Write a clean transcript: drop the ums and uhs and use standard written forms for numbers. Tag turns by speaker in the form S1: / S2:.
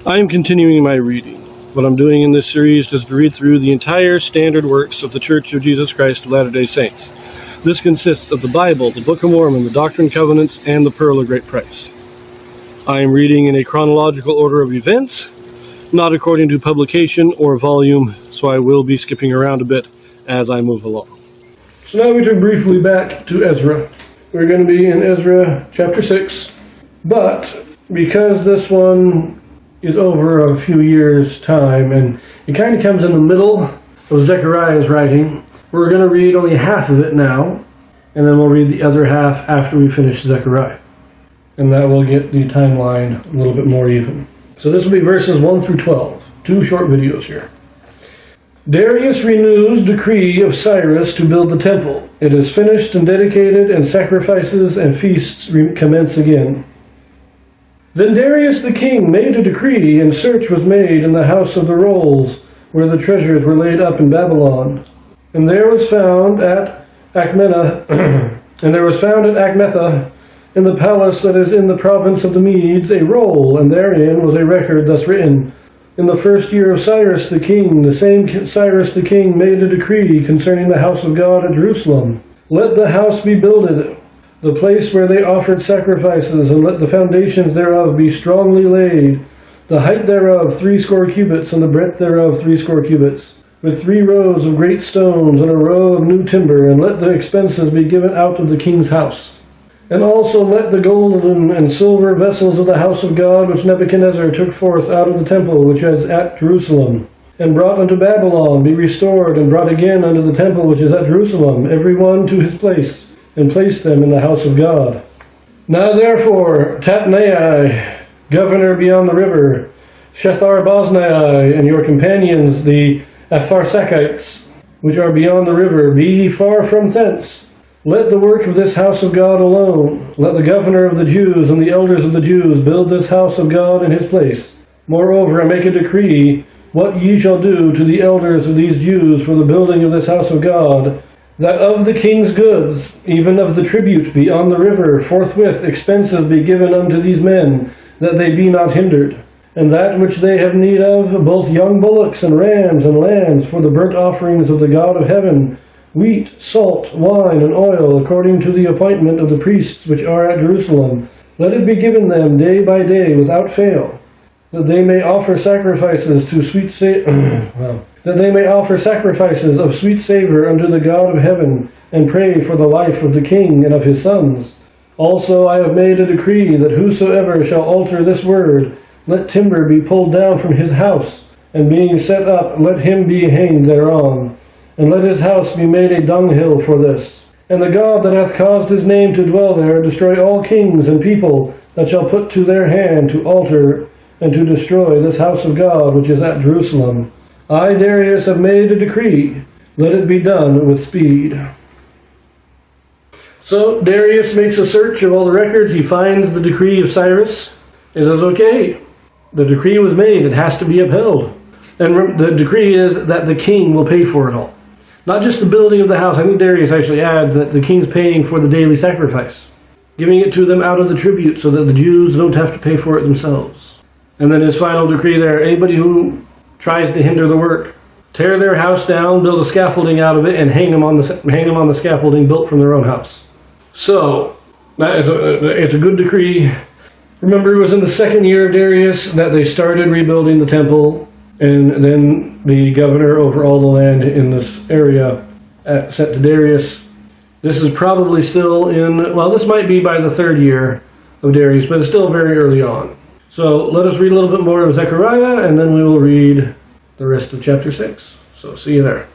S1: I am continuing my reading. What I'm doing in this series is to read through the entire standard works of the Church of Jesus Christ of Latter-day Saints. This consists of the Bible, the Book of Mormon, the Doctrine and Covenants, and the Pearl of Great Price. I am reading in a chronological order of events, not according to publication or volume, so I will be skipping around a bit as I move along. So now we turn briefly back to Ezra. We're going to be in Ezra chapter 6, but because this one is over a few years' time, and it kind of comes in the middle of Zechariah's writing, we're going to read only half of it now, and then we'll read the other half after we finish Zechariah. And that will get the timeline a little bit more even. So this will be verses 1 through 12. Two short videos here. Darius renews decree of Cyrus to build the temple. It is finished and dedicated, and sacrifices and feasts commence again. Then Darius the king made a decree, and search was made in the house of the rolls, where the treasures were laid up in Babylon. And there was found at Achmetha, in the palace that is in the province of the Medes, a roll, and therein was a record thus written: In the first year of Cyrus the king, the same Cyrus the king made a decree concerning the house of God at Jerusalem. Let the house be builded, the place where they offered sacrifices, and let the foundations thereof be strongly laid, the height thereof 80 cubits, and the breadth thereof 80 cubits, with 3 rows of great stones, and a row of new timber, and let the expenses be given out of the king's house. And also let the golden and silver vessels of the house of God, which Nebuchadnezzar took forth out of the temple which is at Jerusalem, and brought unto Babylon, be restored, and brought again unto the temple which is at Jerusalem, every one to his place, and place them in the house of God. Now therefore, Tatnai, governor beyond the river, Shethar-Boznai, and your companions, the Apharsachites, which are beyond the river, be ye far from thence. Let the work of this house of God alone. Let the governor of the Jews and the elders of the Jews build this house of God in his place. Moreover, I make a decree, what ye shall do to the elders of these Jews for the building of this house of God, that of the king's goods, even of the tribute beyond the river, forthwith expenses be given unto these men, that they be not hindered. And that which they have need of, both young bullocks and rams and lambs, for the burnt offerings of the God of heaven, wheat, salt, wine, and oil, according to the appointment of the priests which are at Jerusalem, let it be given them day by day without fail, that they may offer sacrifices to that they may offer sacrifices of sweet savor unto the God of heaven, and pray for the life of the king and of his sons. Also I have made a decree that whosoever shall alter this word, let timber be pulled down from his house, and being set up, let him be hanged thereon. And let his house be made a dunghill for this. And the God that hath caused his name to dwell there, destroy all kings and people that shall put to their hand to alter and to destroy this house of God which is at Jerusalem. I, Darius, have made a decree. Let it be done with speed. So Darius makes a search of all the records. He finds the decree of Cyrus. He says, okay, the decree was made. It has to be upheld. And the decree is that the king will pay for it all. Not just the building of the house. I think Darius actually adds that the king's paying for the daily sacrifice, giving it to them out of the tribute so that the Jews don't have to pay for it themselves. And then his final decree there, anybody who tries to hinder the work, tear their house down, build a scaffolding out of it, and hang them on the scaffolding built from their own house. So, it's a good decree. Remember, it was in the 2nd year of Darius that they started rebuilding the temple. And then the governor over all the land in this area sent to Darius. This is probably still this might be by the 3rd year of Darius, but it's still very early on. So let us read a little bit more of Zechariah, and then we will read the rest of chapter 6. So see you there.